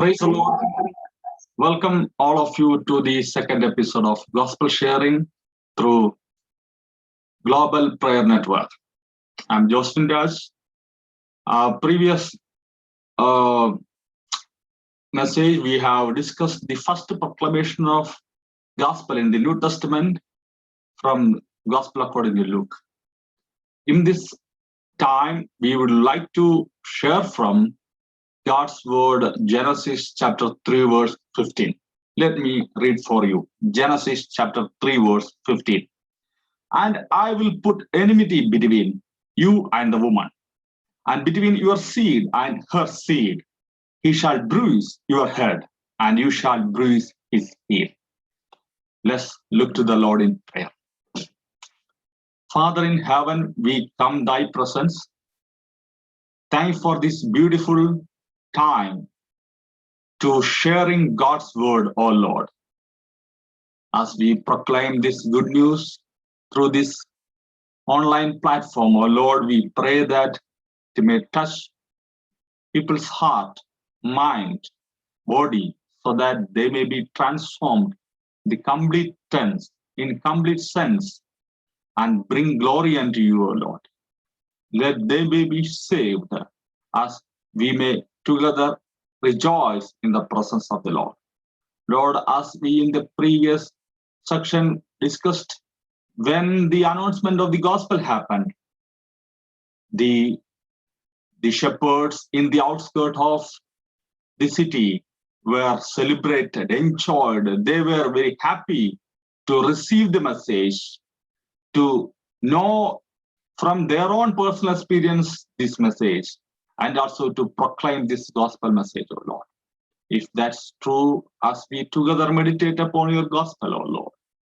Praise the Lord. Welcome all of you to the second episode of Gospel Sharing through Global Prayer Network. I'm Justin Dash. Previous uh, message, we have discussed the first proclamation of Gospel in the New Testament from Gospel according to Luke. In this time, we would like to share from God's word, Genesis chapter 3, verse 15. Let me read for you. Genesis chapter 3, verse 15. And I will put enmity between you and the woman, and between your seed and her seed. He shall bruise your head, and you shall bruise his heel. Let's look to the Lord in prayer. Father in heaven, we come thy presence. Thank you for this beautiful time to sharing God's word, O Lord. As we proclaim this good news through this online platform, O Lord, we pray that it may touch people's heart, mind, body, so that they may be transformed in complete sense, and bring glory unto you, O Lord. Let they may be saved as we may together rejoice in the presence of the Lord. Lord, as we in the previous section discussed, when the announcement of the gospel happened, the shepherds in the outskirts of the city were celebrated, enjoyed. They were very happy to receive the message, to know from their own personal experience this message, and also to proclaim this gospel message, O Lord. If that's true, as we together meditate upon your gospel, O Lord.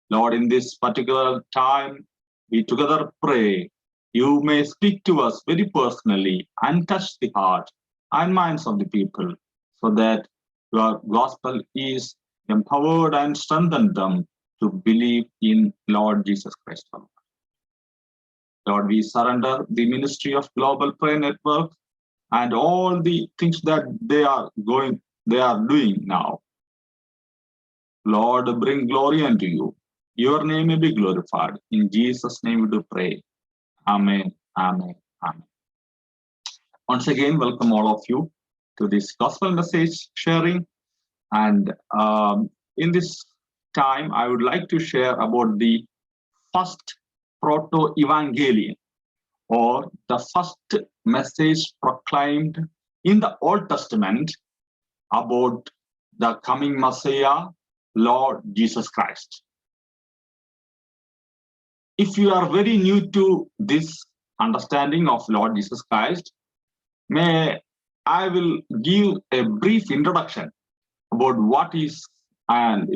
Lord, in this particular time, we together pray, you may speak to us very personally and touch the heart and minds of the people, so that your gospel is empowered and strengthened them to believe in Lord Jesus Christ. Lord, we surrender the ministry of Global Prayer Network and all the things that they are doing now. Lord, bring glory unto you. Your name may be glorified. In Jesus' name we do pray. Amen, amen, amen. Once again, welcome all of you to this gospel message sharing. And in this time, I would like to share about the first proto-evangelium, or the first message proclaimed in the Old Testament about the coming Messiah, Lord Jesus Christ. If you are very new to this understanding of Lord Jesus Christ, I will give a brief introduction about what is, and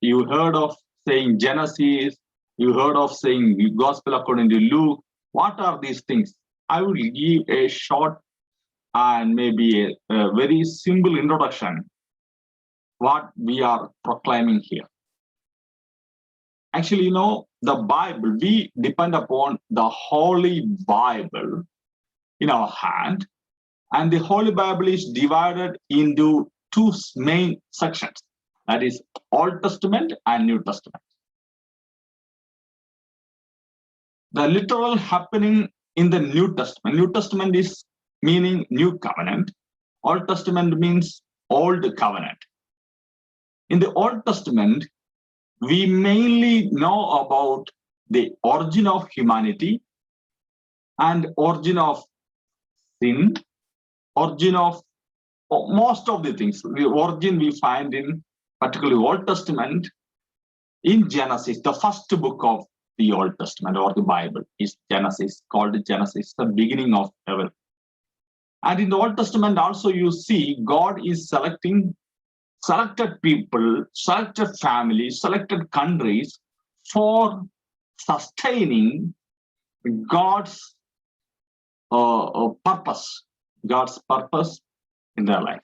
you heard of saying Genesis, you heard of saying Gospel according to Luke. What are these things? I will give a short and maybe a very simple introduction what we are proclaiming here. Actually, the Bible, we depend upon the Holy Bible in our hand, and the Holy Bible is divided into two main sections, that is Old Testament and New Testament. The literal happening in the New Testament is meaning New Covenant. Old Testament means Old Covenant. In the Old Testament, we mainly know about the origin of humanity and origin of sin, origin of most of the things. The origin we find in particularly Old Testament in Genesis, the first book of the Old Testament or the Bible is Genesis, called Genesis, the beginning of everything. And in the Old Testament also you see God is selecting selected people, selected families, selected countries for sustaining God's purpose in their life.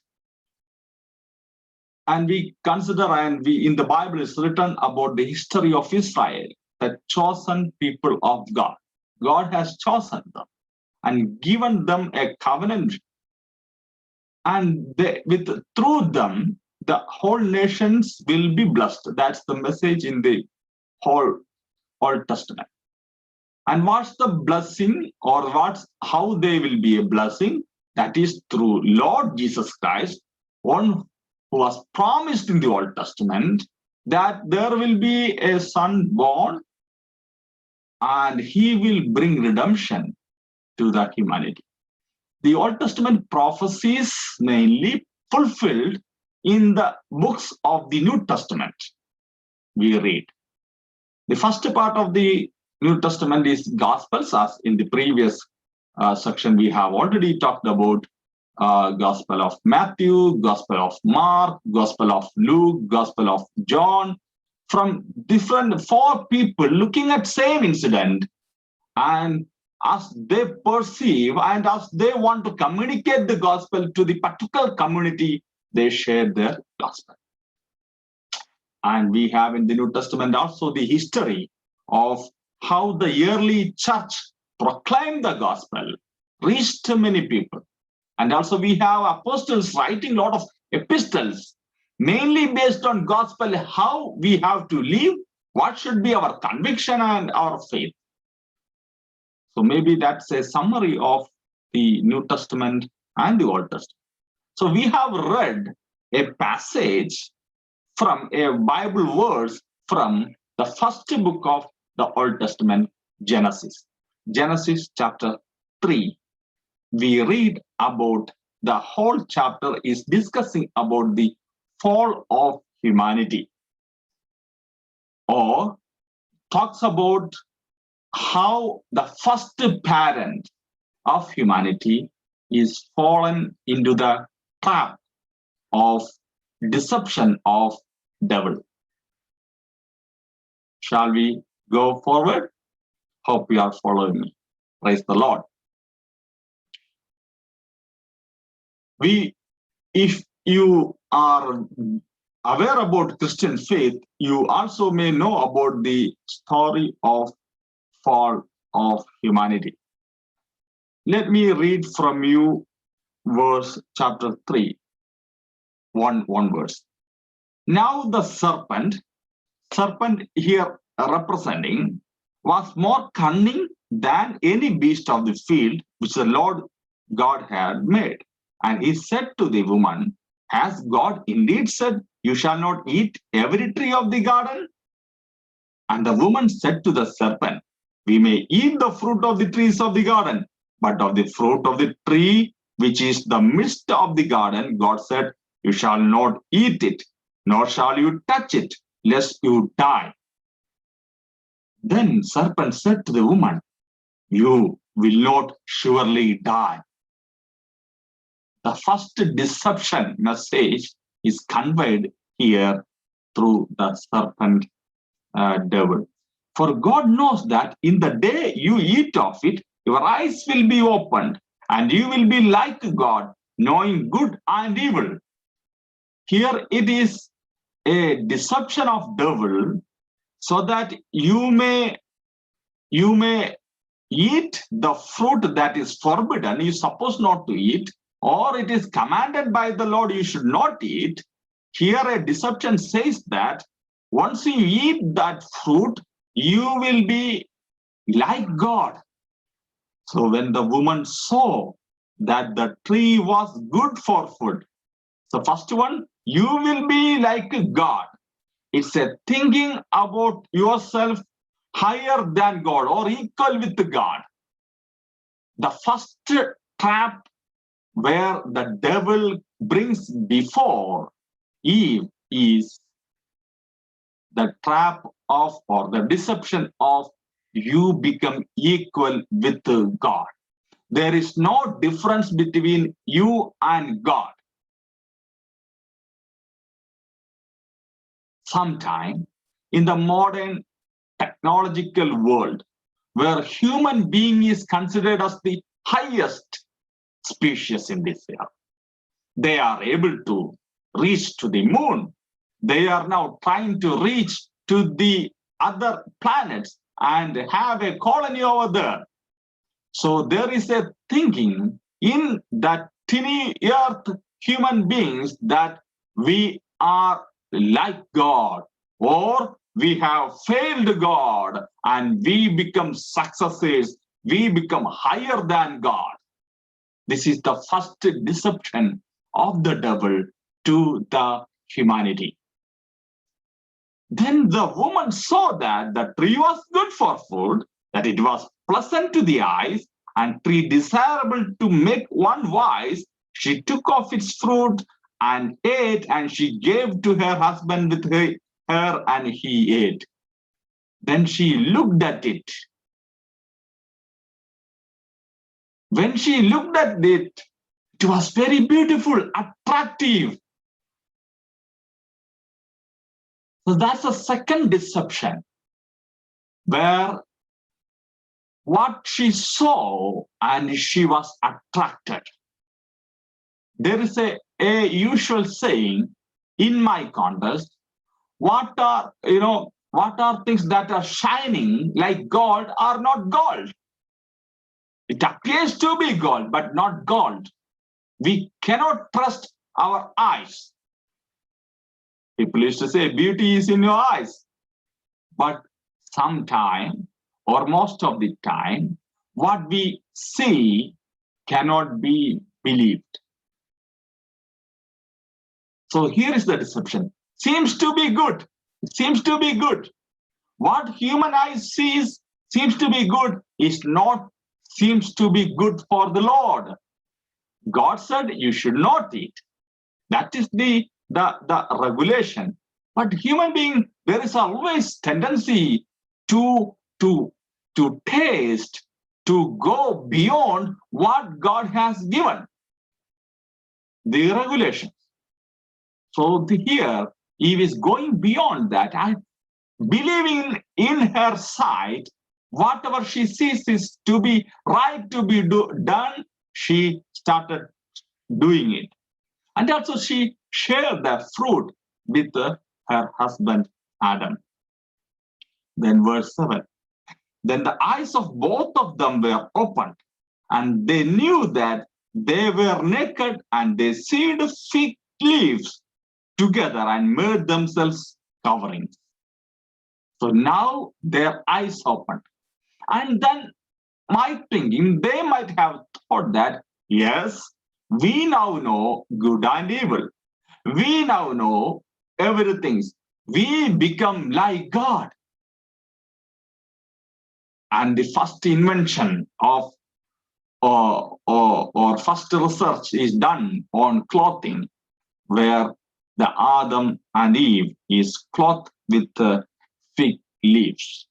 And we consider, and in the Bible is written about the history of Israel, the chosen people of God. God has chosen them and given them a covenant and through them, the whole nations will be blessed. That's the message in the whole Old Testament. And what's the blessing, or how they will be a blessing? That is through Lord Jesus Christ, one who was promised in the Old Testament that there will be a son born and he will bring redemption to the humanity. The Old Testament prophecies mainly fulfilled in the books of the New Testament. We read. The first part of the New Testament is Gospels, as in the previous section we have already talked about Gospel of Matthew, Gospel of Mark, Gospel of Luke, Gospel of John, from different 4 people looking at same incident, and as they perceive and as they want to communicate the gospel to the particular community, they share their gospel. And we have in the New Testament also the history of how the early church proclaimed the gospel, reached many people. And also we have apostles writing a lot of epistles, mainly based on gospel, how we have to live, what should be our conviction and our faith. So maybe that's a summary of the New Testament and the Old Testament. So we have read a passage from a Bible verse from the first book of the Old Testament, Genesis. Genesis chapter 3. We read about the whole chapter is discussing about the fall of humanity, or talks about how the first parent of humanity is fallen into the trap of deception of devil. Shall we go forward? Hope you are following me. Praise the Lord. If you are aware about Christian faith, you also may know about the story of fall of humanity. Let me read from you verse chapter 3, one verse. Now the serpent here representing, was more cunning than any beast of the field which the Lord God had made. And he said to the woman, has God indeed said, you shall not eat every tree of the garden? And the woman said to the serpent, we may eat the fruit of the trees of the garden, but of the fruit of the tree which is the midst of the garden, God said, you shall not eat it, nor shall you touch it, lest you die. Then serpent said to the woman, you will not surely die. The first deception message is conveyed here through the serpent devil. For God knows that in the day you eat of it, your eyes will be opened, and you will be like God, knowing good and evil. Here it is a deception of devil, so that you may eat the fruit that is forbidden, you're supposed not to eat, or it is commanded by the Lord you should not eat. Here a deception says that once you eat that fruit, you will be like God. So when the woman saw that the tree was good for food, so first one, you will be like God. It's a thinking about yourself higher than God or equal with God. The first trap where the devil brings before Eve is the trap of, or the deception of, you become equal with God. There is no difference between you and God. Sometime in the modern technological world, where human being is considered as the highest species in this earth, they are able to reach to the moon. They are now trying to reach to the other planets and have a colony over there. So there is a thinking in that tiny earth, human beings that we are like God, or we have failed God and we become successors, we become higher than God. This is the first deception of the devil to the humanity. Then the woman saw that the tree was good for food, that it was pleasant to the eyes, and tree desirable to make one wise. She took of its fruit and ate, and she gave to her husband with her, and he ate. Then she looked at it. When she looked at it, it was very beautiful, attractive. So that's a second deception, where what she saw and she was attracted. There is a usual saying in my context, what are things that are shining like gold are not gold. It appears to be gold, but not gold. We cannot trust our eyes. People used to say beauty is in your eyes, but sometime or most of the time, what we see cannot be believed. So here is the deception. Seems to be good. It seems to be good. What human eyes sees seems to be good is not seems to be good for the Lord. God said you should not eat. That is the regulation. But human being, there is always tendency to taste, to go beyond what God has given, the regulations. So here, Eve is going beyond that and believing in her sight, whatever she sees is to be right, to be done, she started doing it. And also she shared the fruit with her husband, Adam. Then verse 7. Then the eyes of both of them were opened, and they knew that they were naked, and they sewed fig leaves together and made themselves coverings. So now their eyes opened. And then my thinking, they might have thought that, yes, we now know good and evil. We now know everything. We become like God. And the first invention of or first research is done on clothing, where the Adam and Eve is clothed with fig leaves.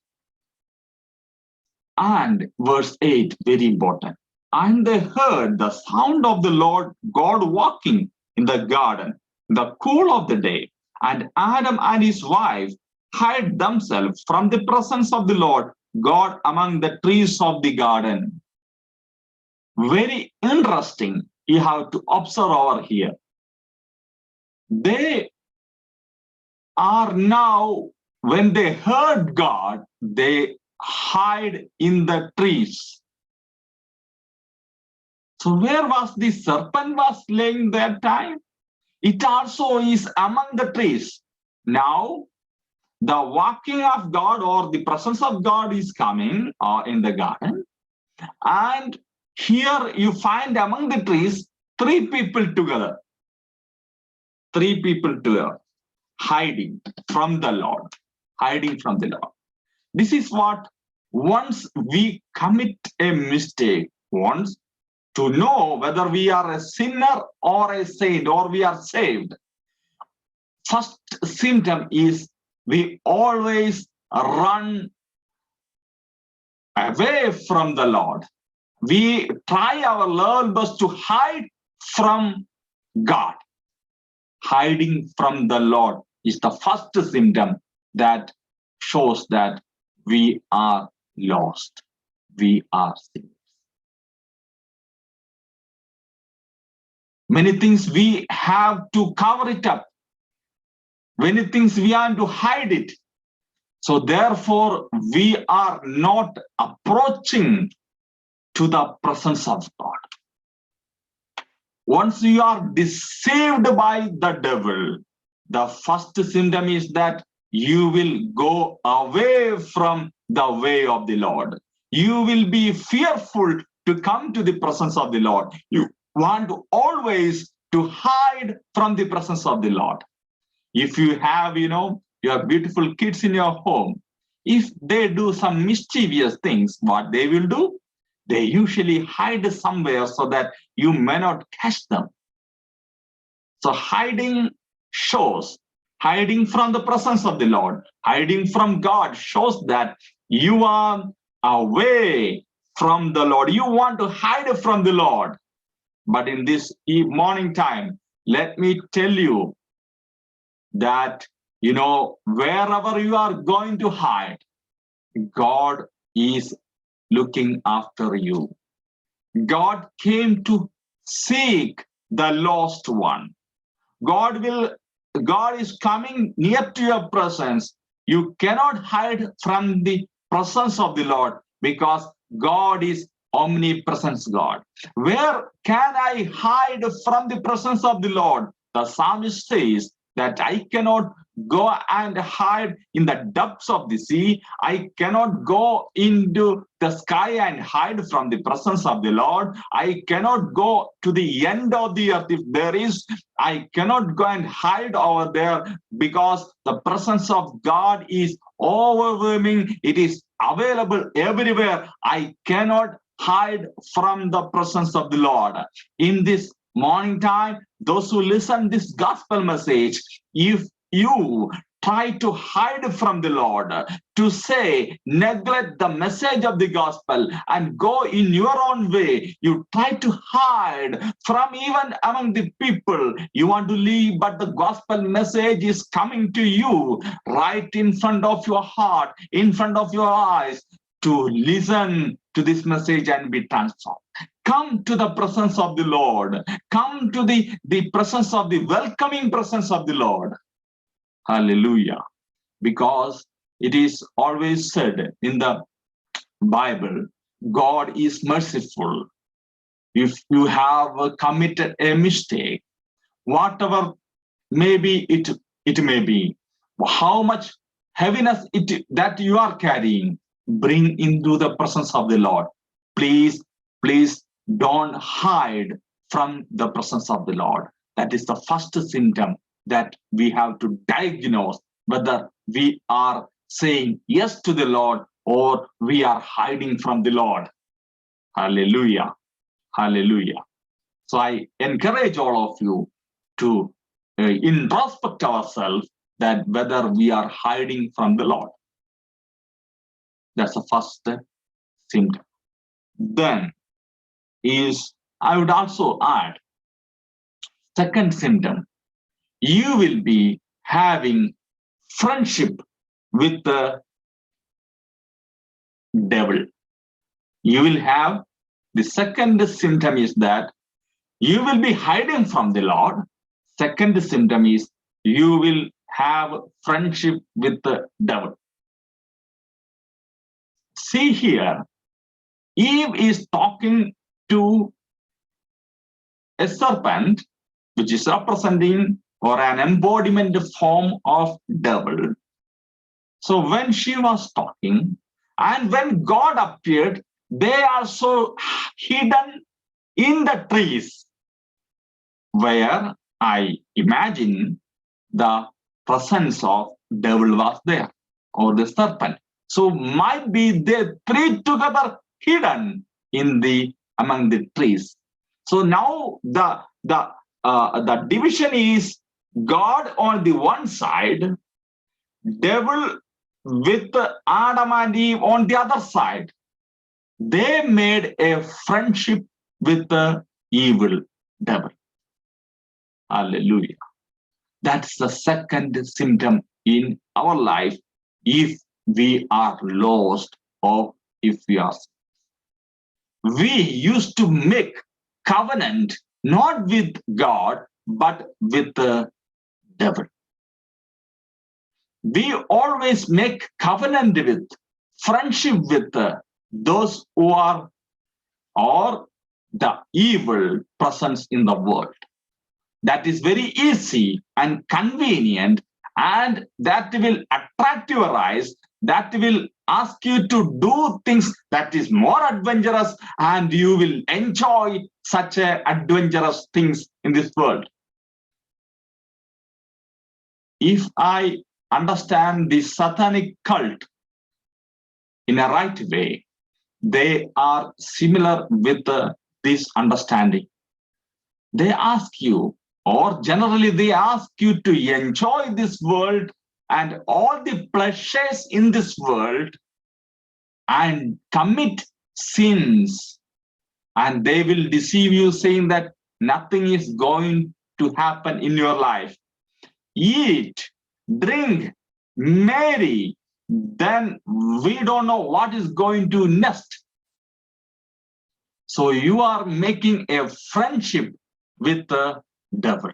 And verse 8, very important. And they heard the sound of the Lord God walking in the garden, in the cool of the day. And Adam and his wife hid themselves from the presence of the Lord God among the trees of the garden. Very interesting. You have to observe over here. They are now, when they heard God, they hide in the trees. So where was the serpent was laying that time? It also is among the trees. Now, the walking of God or the presence of God is coming in the garden. And here you find among the trees, three people together. Three people together, hiding from the Lord. Hiding from the Lord. This is what, once we commit a mistake, once to know whether we are a sinner or a saint or we are saved, first symptom is we always run away from the Lord. We try our level best to hide from God. Hiding from the Lord is the first symptom that shows that we are lost. We are sinners. Many things we have to cover it up. Many things we have to hide it. So therefore, we are not approaching to the presence of God. once you are deceived by the devil, the first symptom is that you will go away from the way of the Lord. You will be fearful to come to the presence of the Lord. You want to always to hide from the presence of the Lord. If you have, your beautiful kids in your home, if they do some mischievous things, what they will do? They usually hide somewhere so that you may not catch them. So hiding shows, hiding from the presence of the Lord, hiding from God shows that you are away from the Lord. You want to hide from the Lord. But in this morning time, let me tell you that, wherever you are going to hide, God is looking after you. God came to seek the lost one. God is coming near to your presence. You cannot hide from the presence of the Lord because God is omnipresent God. Where can I hide from the presence of the Lord? The psalmist says that I cannot go and hide in the depths of the sea. I cannot go into the sky and hide from the presence of the Lord. I cannot go to the end of the earth. If there is, I cannot go and hide over there because the presence of God is overwhelming. It is available everywhere. I cannot hide from the presence of the Lord. In this morning time, those who listen this gospel message, if you try to hide from the Lord, to say, neglect the message of the gospel and go in your own way, you try to hide from even among the people you want to leave, but the gospel message is coming to you right in front of your heart, in front of your eyes, to listen to this message and be transformed. Come to the presence of the Lord. Come to the presence of the welcoming presence of the Lord. Hallelujah. Because it is always said in the Bible, God is merciful. If you have committed a mistake, whatever maybe it may be, how much heaviness that you are carrying, bring into the presence of the Lord. Please don't hide from the presence of the Lord. That is the first symptom that we have to diagnose whether we are saying yes to the Lord or we are hiding from the Lord. Hallelujah. Hallelujah. So I encourage all of you to introspect ourselves that whether we are hiding from the Lord. That's the first symptom. Then I would also add, second symptom, you will be having friendship with the devil. You will have, the second symptom is that you will be hiding from the Lord. Second symptom is you will have friendship with the devil. See here, Eve is talking to a serpent, which is representing or an embodiment form of devil. So when she was talking and when God appeared, they are so hidden in the trees where I imagine the presence of devil was there or the serpent. So might be they three together hidden among the trees. So now the division is God on the one side, devil with Adam and Eve on the other side. They made a friendship with the evil devil. Hallelujah. That's the second symptom in our life if we are lost or if we are. We used to make covenant not with God, but with the devil. We always make covenant with, friendship with those who are, or the evil presence in the world. That is very easy and convenient, and that will attract your eyes, that will ask you to do things that is more adventurous, and you will enjoy such adventurous things in this world. If I understand the satanic cult in a right way, they are similar with this understanding. They ask you, or generally they ask you to enjoy this world and all the pleasures in this world and commit sins, and they will deceive you saying that nothing is going to happen in your life. Eat, drink, marry, then we don't know what is going to next. So you are making a friendship with the devil.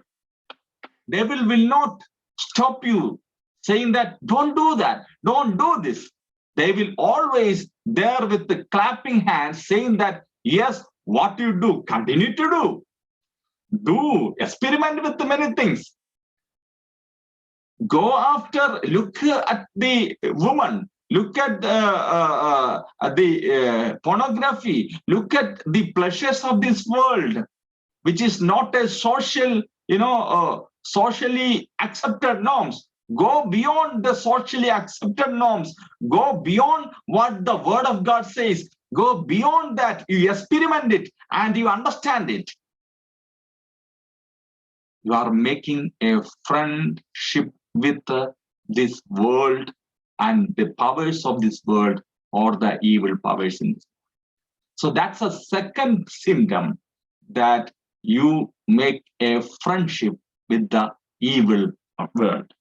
Devil will not stop you saying that don't do that, don't do this. They will always there with the clapping hands saying that yes, what you do, continue to do. Do experiment with many things. Go after, look at the woman, look at the pornography, look at the pleasures of this world, which is not a social, socially accepted norms. Go beyond the socially accepted norms. Go beyond what the word of God says. Go beyond that. You experiment it and you understand it. You are making a friendship with this world and the powers of this world, or the evil powers in this. So that's a second symptom, that you make a friendship with the evil world.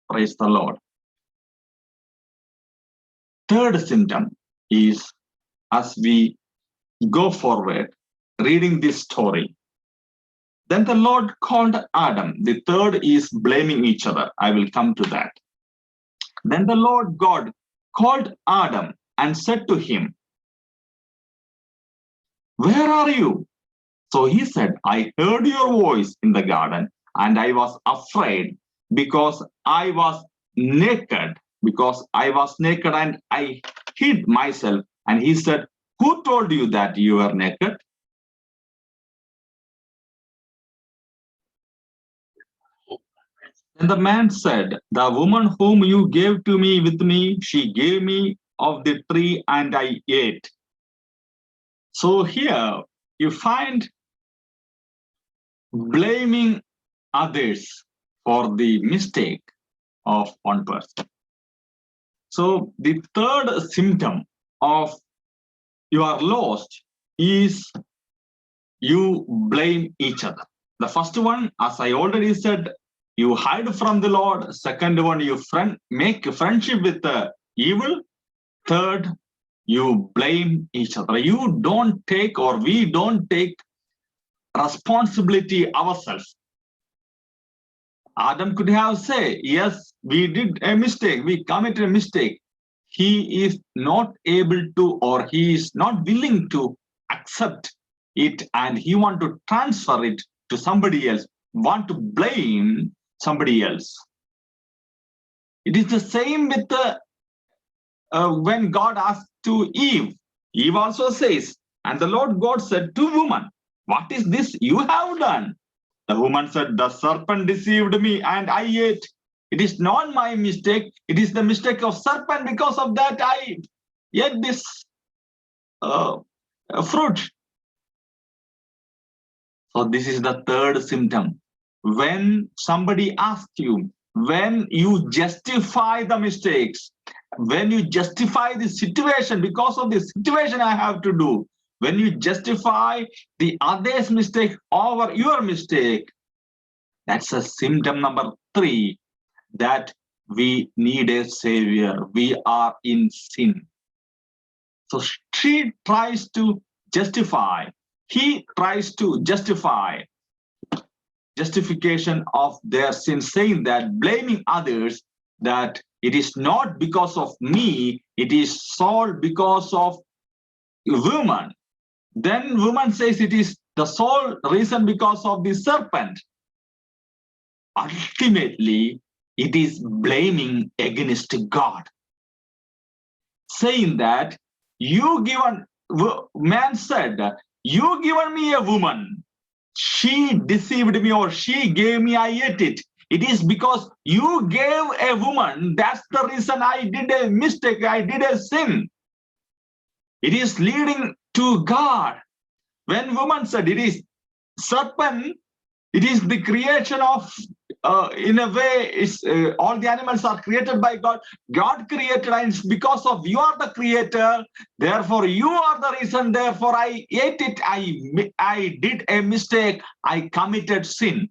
Praise the Lord. Third symptom is, as we go forward reading this story, then the Lord called Adam. The third is blaming each other. I will come to that. Then the Lord God called Adam and said to him, "Where are you?" So he said, "I heard your voice in the garden, and I was afraid because I was naked, and I hid myself." And he said, "Who told you that you were naked?" And the man said, "The woman whom you gave to me with me, she gave me of the tree and I ate." So here you find blaming others for the mistake of one person. So the third symptom of you are lost is you blame each other. The first one, as I already said, you hide from the Lord. Second one, you make a friendship with the evil. Third, you blame each other. You don't take, or we don't take responsibility ourselves. Adam could have said, yes, we did a mistake, we committed a mistake. He is not able to, or he is not willing to accept it, and he want to transfer it to somebody else, want to blame somebody else. It is the same with the when God asked to Eve. Eve also says, and the Lord God said to woman, "What is this you have done?" The woman said, "The serpent deceived me and I ate. It is not my mistake. It is the mistake of serpent. Because of that, I ate this fruit." So this is the third symptom. When somebody asks you, when you justify the mistakes, when you justify the situation, because of the situation I have to do, when you justify the other's mistake over your mistake, that's a symptom number 3, that we need a savior. We are in sin. So she tries to justify, he tries to justify justification of their sin, saying that, blaming others, that it is not because of me, it is all because of woman. Then woman says it is the sole reason because of the serpent. Ultimately, it is blaming against God, saying that man said, you given me a woman, she deceived me or she gave me, I ate it. It is because you gave a woman, that's the reason I did a mistake, I did a sin. It is leading to God. When woman said it is serpent, it is the creation of, in a way, all the animals are created by God. God created, and because of you are the creator, therefore you are the reason, therefore I ate it, I did a mistake, I committed sin.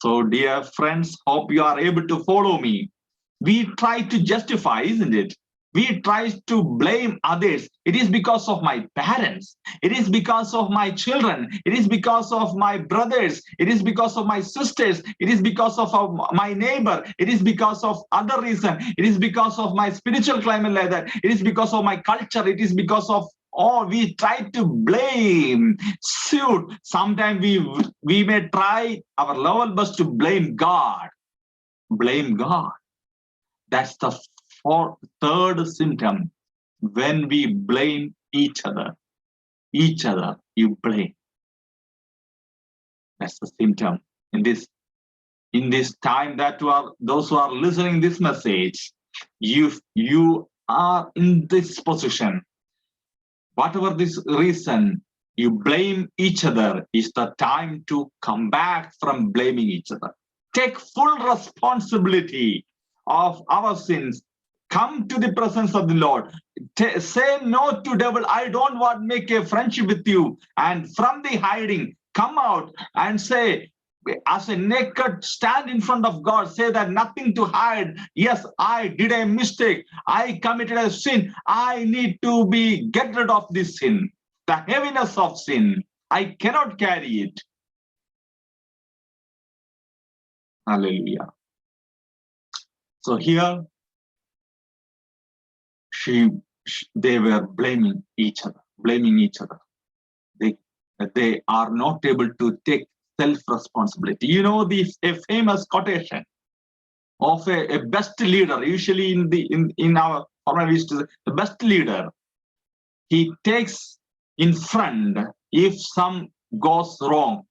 So dear friends, hope you are able to follow me. We try to justify, isn't it? We try to blame others. It is because of my parents. It is because of my children. It is because of my brothers. It is because of my sisters. It is because of my neighbor. It is because of other reason. It is because of my spiritual climate like that. It is because of my culture. It is because of we try to blame. Shoot, sometimes we may try our level best to blame God. Blame God. That's the third symptom. When we blame each other, you blame. That's the symptom. In this time that those who are listening this message, you are in this position. Whatever this reason, you blame each other, is the time to come back from blaming each other. Take full responsibility of our sins. Come to the presence of the Lord. Say no to devil. I don't want to make a friendship with you. And from the hiding, come out and say, as a naked, stand in front of God, say that nothing to hide. Yes, I did a mistake. I committed a sin. I need to get rid of this sin. The heaviness of sin. I cannot carry it. Hallelujah. So here, they were blaming each other. They are not able to take self-responsibility. You know, a famous quotation of a best leader, usually in our formal history, the best leader, he takes in front if some goes wrong.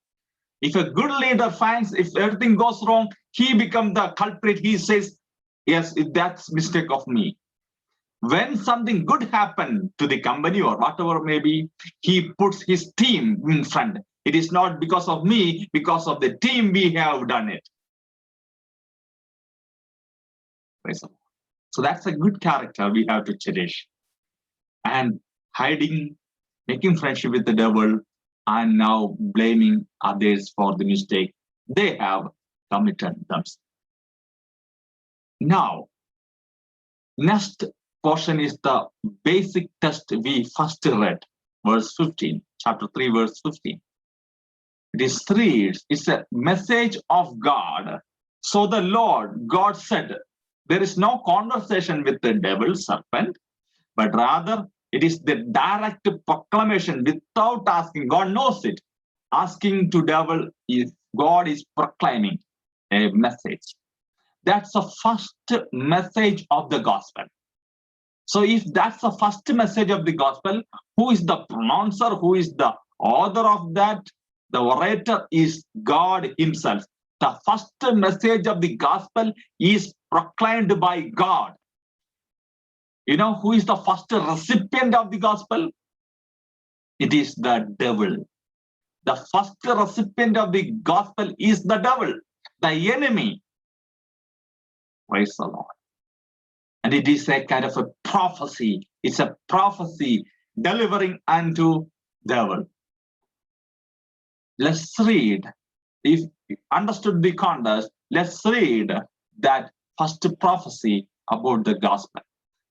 If a good leader finds if everything goes wrong, he becomes the culprit. He says, yes, that's mistake of me. When something good happened to the company or whatever maybe, he puts his team in front. It is not because of me, because of the team we have done it. So that's a good character we have to cherish. And hiding, making friendship with the devil, and now blaming others for the mistake they have committed themselves. Now, next portion is the basic text we first read, verse 15, chapter 3, verse 15. It's a message of God. So the Lord, God said, there is no conversation with the devil, serpent, but rather it is the direct proclamation without asking. God knows it. Asking to devil is God is proclaiming a message. That's the first message of the gospel. So if that's the first message of the gospel, who is the pronouncer, who is the author of that? The orator is God himself. The first message of the gospel is proclaimed by God. You know who is the first recipient of the gospel? It is the devil. The first recipient of the gospel is the devil, the enemy. Praise the Lord. And it is a kind of a prophecy. It's a prophecy delivering unto devil. Let's read. If you understood the context, let's read that first prophecy about the gospel.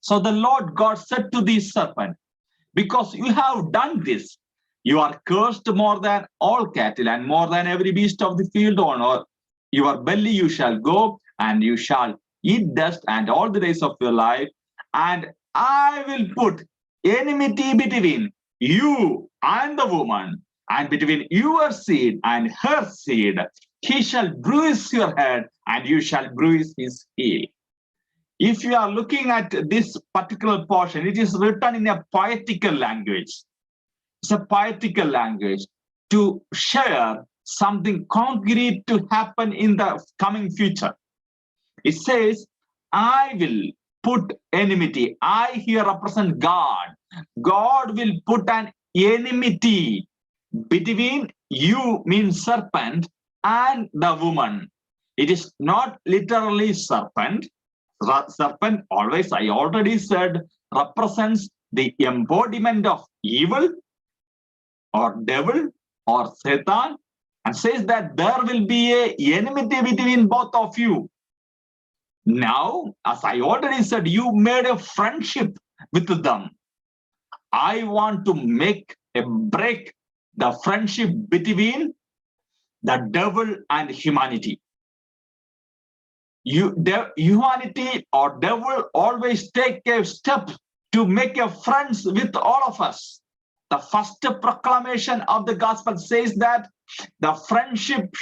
So the Lord God said to the serpent, because you have done this, you are cursed more than all cattle and more than every beast of the field. On your belly you shall go, and you shall eat dust and all the days of your life, and I will put enmity between you and the woman, and between your seed and her seed. He shall bruise your head, and you shall bruise his heel. If you are looking at this particular portion, it is written in a poetical language. It's a poetical language to share something concrete to happen in the coming future. It says, I will put enmity. I here represent God. God will put an enmity between you, means serpent, and the woman. It is not literally serpent. Serpent always, I already said, represents the embodiment of evil or devil or Satan, and says that there will be a enmity between both of you. Now, as I already said, you made a friendship with them. I want to break the friendship between the devil and humanity. Humanity or devil always take a step to make a friends with all of us. The first proclamation of the gospel says that the friendship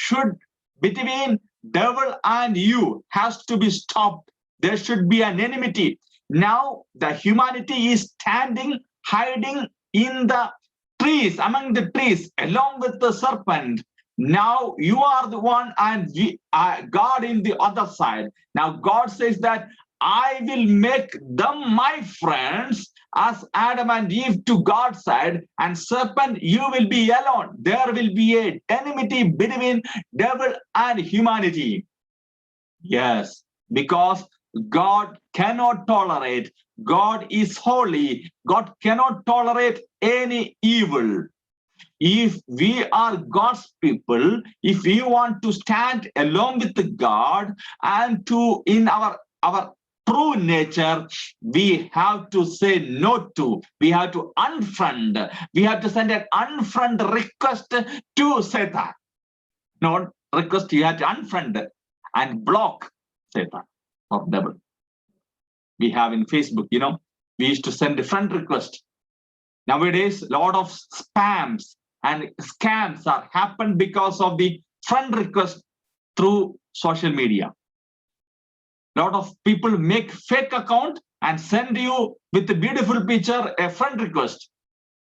between devil and you has to be stopped. There should be an enmity. Now the humanity is standing, hiding in the trees, among the trees, along with the serpent. Now you are the one and God in the other side. Now God says that I will make them my friends, as Adam and Eve to God's side, and serpent, you will be alone. There will be a enmity between devil and humanity. Yes, because God cannot tolerate. God is holy. God cannot tolerate any evil. If we are God's people, if we want to stand along with God and to in our true nature, we have to say no to. We have to unfriend. We have to send an unfriend request to Satan. Not request, you have to unfriend and block Satan or devil. We have in Facebook, we used to send a friend request. Nowadays, a lot of spams and scams are happened because of the friend request through social media. A lot of people make fake account and send you with a beautiful picture a friend request.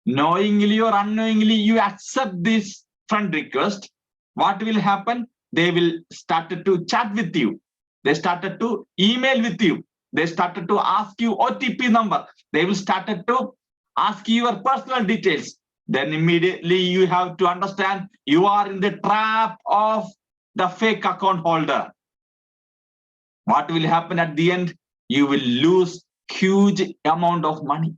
Knowingly or unknowingly, you accept this friend request. What will happen? They will start to chat with you. They started to email with you. They started to ask you OTP number. They will start to ask you your personal details. Then immediately you have to understand you are in the trap of the fake account holder. What will happen at the end? You will lose huge amount of money.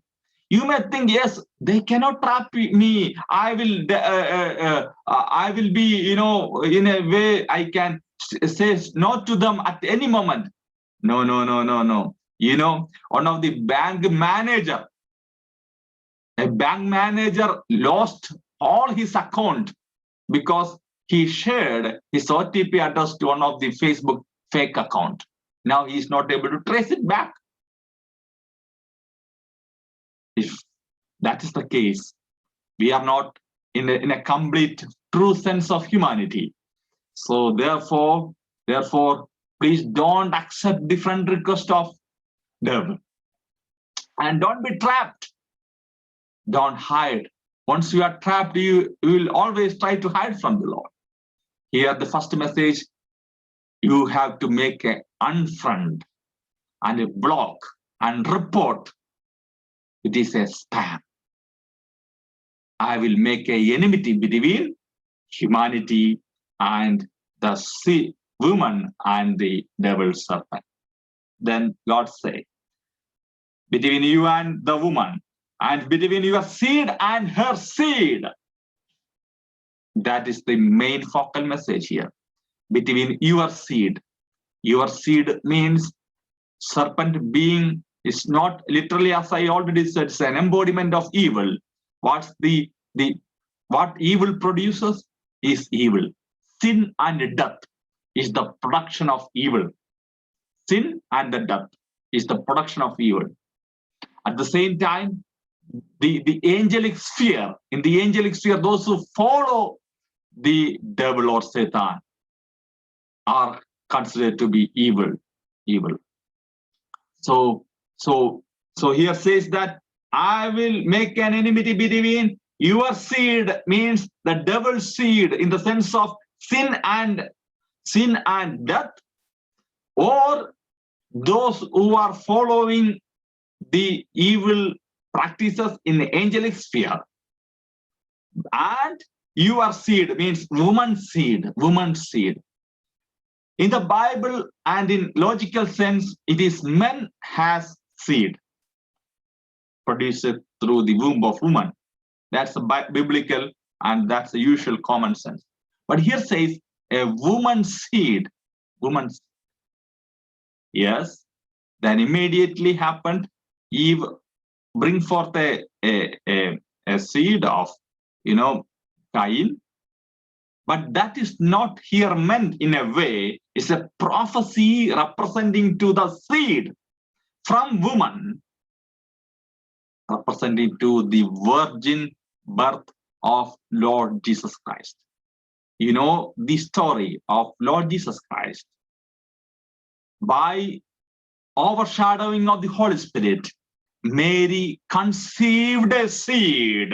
You may think, yes, they cannot trap me. I will be, in a way I can say no to them at any moment. No. One of the bank manager, a bank manager lost all his account because he shared his OTP address to one of the Facebook fake account. Now he is not able to trace it back. If that is the case, we are not in a complete true sense of humanity. So therefore, please don't accept the friend request of devil. And don't be trapped. Don't hide. Once you are trapped, you will always try to hide from the Lord. Here, the first message, you have to make an unfriend and a block and report. It is a spam. I will make an enmity between humanity and the woman and the devil serpent. Then God said, between you and the woman, and between your seed and her seed. That is the main focal message here. Between your seed. Your seed means serpent being is not literally, as I already said, it's an embodiment of evil. What evil produces is evil. Sin and death is the production of evil. Sin and the death is the production of evil. At the same time, the angelic sphere. In the angelic sphere, those who follow the devil or Satan are considered to be evil. So here says that I will make an enmity between your seed, means the devil's seed in the sense of sin and death, or those who are following the evil practices in the angelic sphere. And your seed means woman's seed. In the Bible and in logical sense, it is man has seed produced through the womb of woman. That's the biblical and that's the usual common sense. But here says a woman's seed. Yes, then immediately happened. Eve bring forth a seed of, Cain. But that is not here meant in a way. It's a prophecy representing to the seed from woman, representing to the virgin birth of Lord Jesus Christ. You know the story of Lord Jesus Christ. By overshadowing of the Holy Spirit, Mary conceived a seed,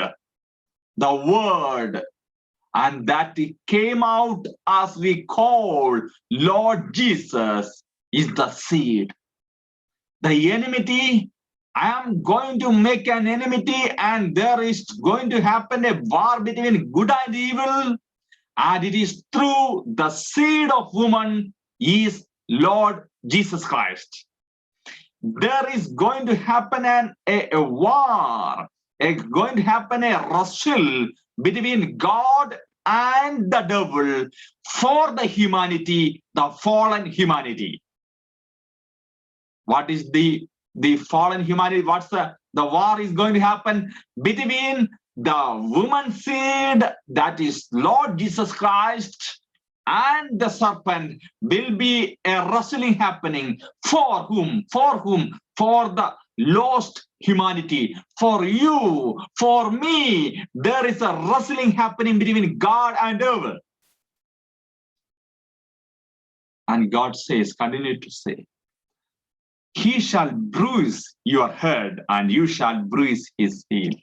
the word, and that it came out as we call Lord Jesus is the seed. The enmity, I am going to make an enmity, and there is going to happen a war between good and evil, and it is through the seed of woman is Lord Jesus Christ. There is going to happen a war, going to happen a wrestle between God and the devil for the humanity, the fallen humanity. What is the fallen humanity? What's the war is going to happen between the woman's seed, that is Lord Jesus Christ, and the serpent. Will be a wrestling happening. For whom? For the lost humanity. For you, for me, there is a wrestling happening between God and devil. And God says, continue to say, he shall bruise your head and you shall bruise his heel.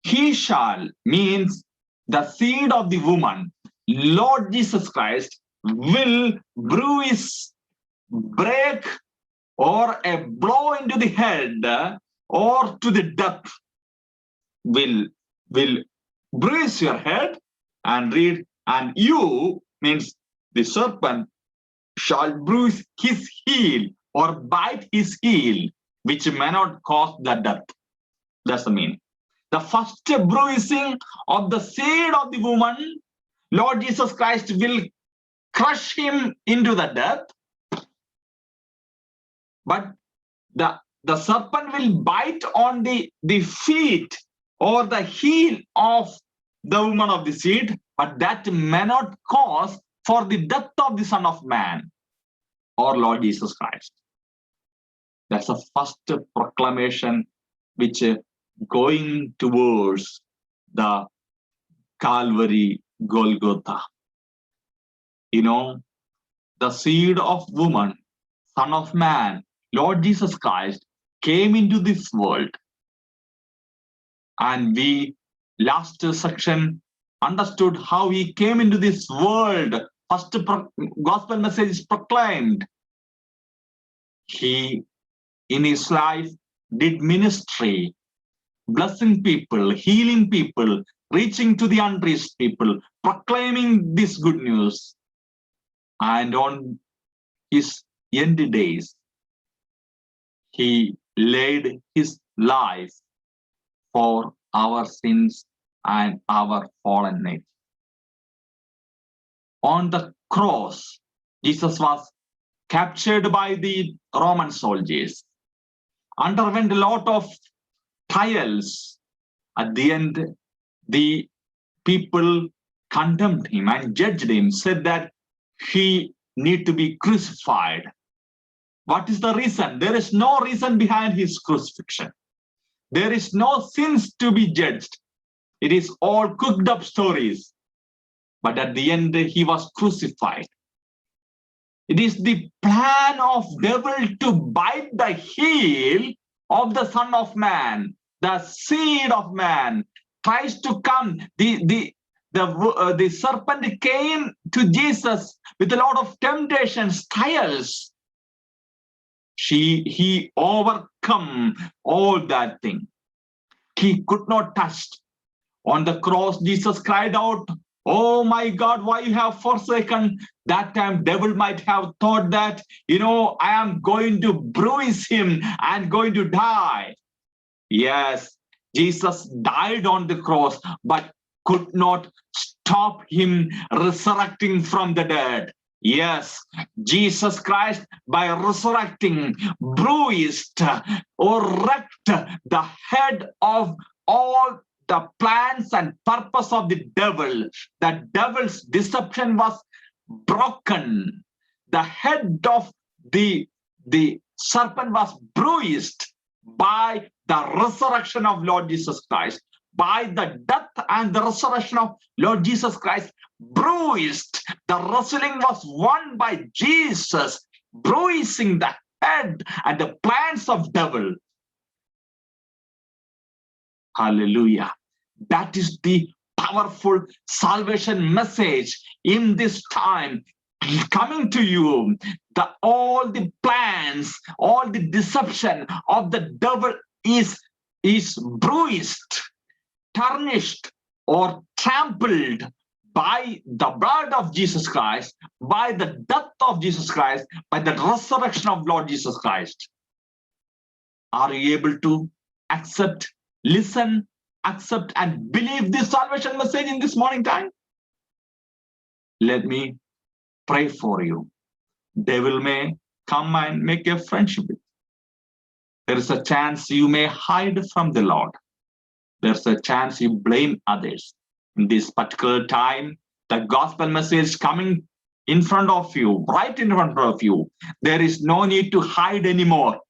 He shall means the seed of the woman, Lord Jesus Christ, will bruise, break, or a blow into the head or to the death, will bruise your head, and read, and you means the serpent shall bruise his heel or bite his heel, which may not cause the death. That's the meaning. The first bruising of the seed of the woman, Lord Jesus Christ will crush him into the death. But the serpent will bite on the feet or the heel of the woman of the seed, but that may not cause for the death of the Son of Man or Lord Jesus Christ. That's the first proclamation which going towards the Calvary, Golgotha. You know, the seed of woman, Son of Man, Lord Jesus Christ came into this world. And we, last section, understood how he came into this world. First gospel message is proclaimed. He, in his life, did ministry, blessing people, healing people, reaching to the unreached people, proclaiming this good news. And on his end days, he laid his life for our sins and our fallen nature. On the cross, Jesus was captured by the Roman soldiers, underwent a lot of trials. At the end, the people condemned him and judged him, said that he need to be crucified. What is the reason? There is no reason behind his crucifixion. There is no sins to be judged. It is all cooked up stories. But at the end, he was crucified. It is the plan of devil to bite the heel of the Son of Man, the seed of man tries to come. The serpent came to Jesus with a lot of temptations, trials. He overcome all that thing. He could not touch. On the cross, Jesus cried out, "Oh my God, why you have forsaken?" That time, devil might have thought that, I am going to bruise him and going to die. Yes, Jesus died on the cross, but could not stop him resurrecting from the dead. Yes, Jesus Christ, by resurrecting, bruised or wrecked the head of all the plans and purpose of the devil. The devil's deception was broken. The head of the serpent was bruised by the resurrection of Lord Jesus Christ. By the death and the resurrection of Lord Jesus Christ, bruised. The wrestling was won by Jesus, bruising the head and the plans of devil. Hallelujah. That is the powerful salvation message in this time coming to you. All the plans, all the deception of the devil is bruised, tarnished, or trampled by the blood of Jesus Christ, by the death of Jesus Christ, by the resurrection of Lord Jesus Christ. Are you able to accept, listen, accept, and believe this salvation message in this morning time? Let me pray for you. Devil may come and make a friendship with you. There is a chance you may hide from the Lord. There's a chance you blame others. In this particular time, the gospel message coming in front of you, right in front of you. There is no need to hide anymore.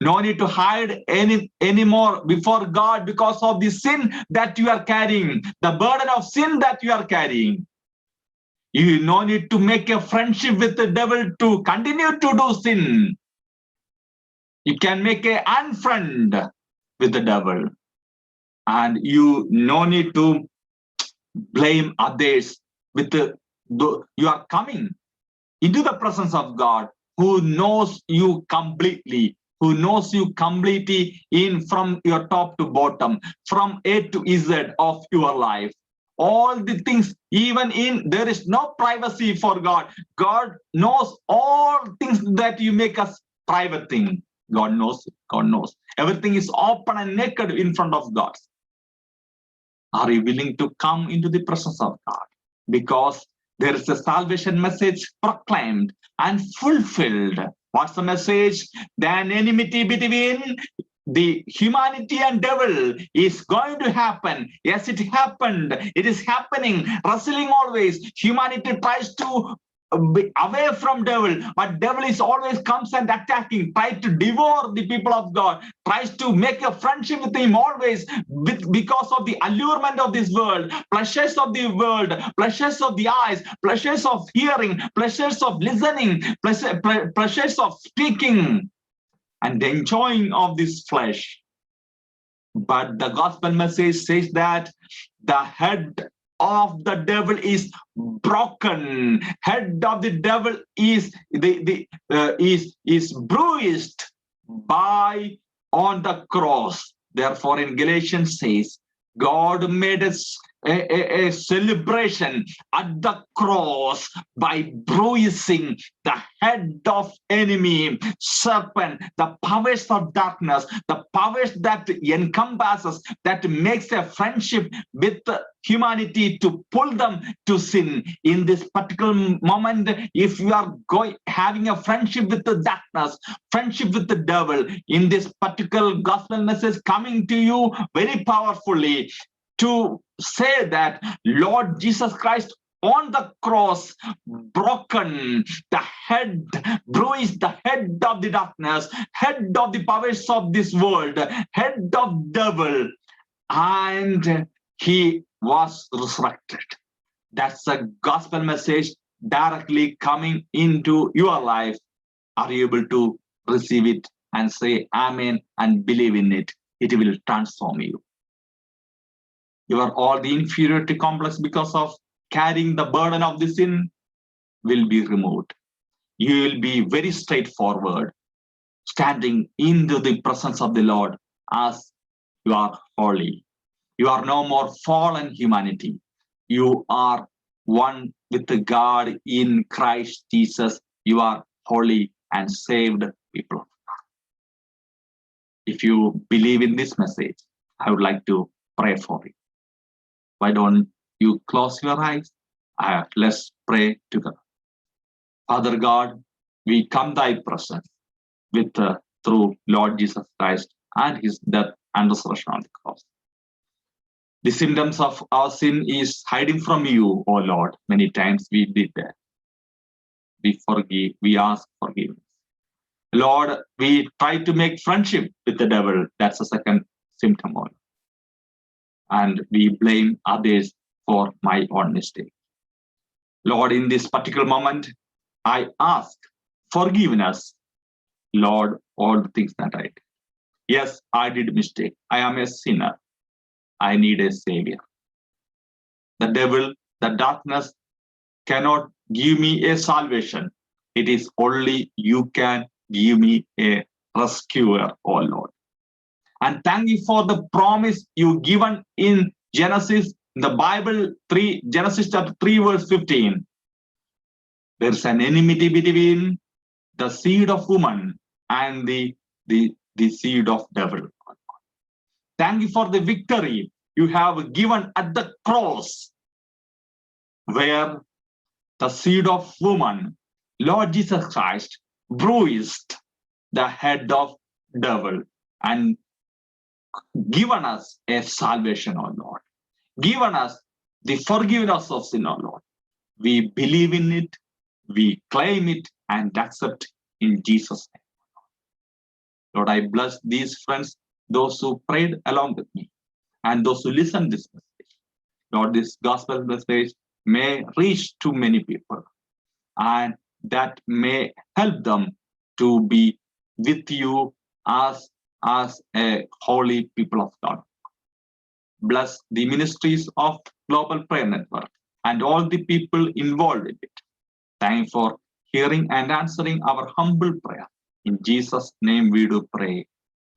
No need to hide anymore before God because of the sin that you are carrying, the burden of sin that you are carrying. You no need to make a friendship with the devil to continue to do sin. You can make an unfriend with the devil. And you no need to blame others with you are coming into the presence of God who knows you completely, who knows you completely from your top to bottom, from A to Z of your life. All the things, there is no privacy for God. God knows all things that you make us private thing. God knows it. God knows. Everything is open and naked in front of God. Are you willing to come into the presence of God? Because there is a salvation message proclaimed and fulfilled. What's the message? The enmity between the humanity and devil is going to happen. Yes, it happened. It is happening. Wrestling always. Humanity tries to be away from devil, but devil is always comes and attacking, try to devour the people of God, tries to make a friendship with him always because of the allurement of this world, pleasures of the world, pleasures of the eyes, pleasures of hearing, pleasures of listening, pleasures of speaking and enjoying of this flesh. But the gospel message says that the head of the devil is broken. Head of the devil is bruised by on the cross. Therefore, in Galatians says, God made us a celebration at the cross by bruising the head of enemy, serpent, the powers of darkness, the powers that encompasses, that makes a friendship with humanity to pull them to sin. In this particular moment, if you are having a friendship with the darkness, friendship with the devil, in this particular gospel message coming to you very powerfully, to say that Lord Jesus Christ on the cross, broken the head, bruised the head of the darkness, head of the powers of this world, head of devil, and he was resurrected. That's a gospel message directly coming into your life. Are you able to receive it and say amen and believe in it? It will transform you. You are all the inferiority complex because of carrying the burden of the sin will be removed. You will be very straightforward, standing into the presence of the Lord as you are holy. You are no more fallen humanity. You are one with the God in Christ Jesus. You are holy and saved people. If you believe in this message, I would like to pray for you. Why don't you close your eyes? Let's pray together. Father God, we come thy presence with through Lord Jesus Christ and his death and resurrection on the cross. The symptoms of our sin is hiding from you, O Lord. Many times we did that. We forgive, we ask forgiveness. Lord, we try to make friendship with the devil. That's the second symptom. And we blame others for my own mistake. Lord, in this particular moment, I ask forgiveness, Lord, all the things that I did. Yes, I did mistake. I am a sinner. I need a savior. The devil, the darkness cannot give me a salvation. It is only you can give me a rescuer, oh Lord. And thank you for the promise you given in Genesis, the Bible 3, Genesis chapter 3, verse 15. There's an enmity between the seed of woman and the seed of devil. Thank you for the victory you have given at the cross, where the seed of woman, Lord Jesus Christ, bruised the head of devil and given us a salvation, O Lord. Given us the forgiveness of sin, O Lord. We believe in it, we claim it, and accept in Jesus' name. Lord, I bless these friends, those who prayed along with me, and those who listened this message. Lord, this gospel message may reach to many people, and that may help them to be with you as a holy people of God. Bless the ministries of Global Prayer Network and all the people involved in it. Thank you for hearing and answering our humble prayer. In Jesus' name we do pray.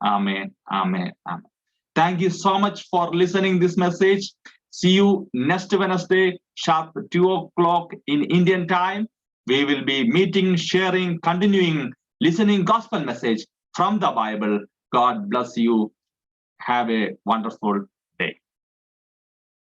Amen, amen, amen. Thank you so much for listening this message. See you next Wednesday, sharp 2 o'clock in Indian time. We will be meeting, sharing, continuing, listening gospel message from the Bible. God bless you. Have a wonderful